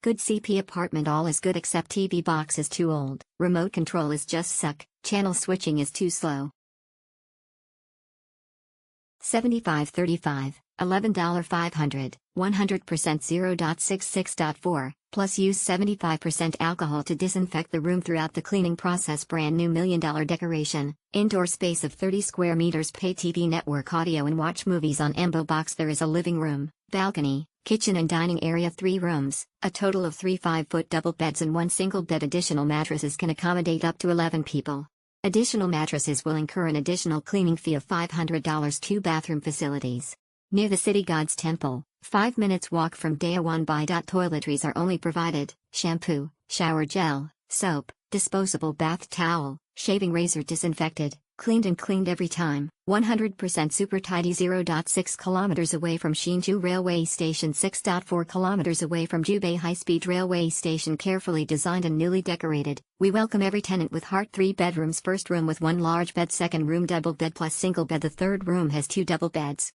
Good CP apartment. All is good except TV box is too old, remote control is just suck, channel switching is too slow. 7535, $11.500, 100% 0.66.4, plus use 75% alcohol to disinfect the room throughout the cleaning process. Brand new $1 million decoration, indoor space of 30 square meters. Pay TV network audio and watch movies on Ambo box. There is a living room, balcony, kitchen and dining area, 3 rooms, a total of 3 5-foot double beds and 1 single bed. Additional mattresses can accommodate up to 11 people. Additional mattresses will incur an additional cleaning fee of $500. 2 bathroom facilities. Near the City God's Temple, 5 minutes walk from Dayuanbai.Toiletries are only provided: shampoo, shower gel, soap, disposable bath towel, shaving razor disinfected, cleaned and cleaned every time. 100% super tidy. 0.6 kilometers away from Hsinchu Railway Station6.4 kilometers away from Zhubei high-speed railway station. Carefully designed and newly decorated. We welcome every tenant with heart. 3 bedrooms. First room with 1 large bed, second room double bed plus single bed, the third room has 2 double beds.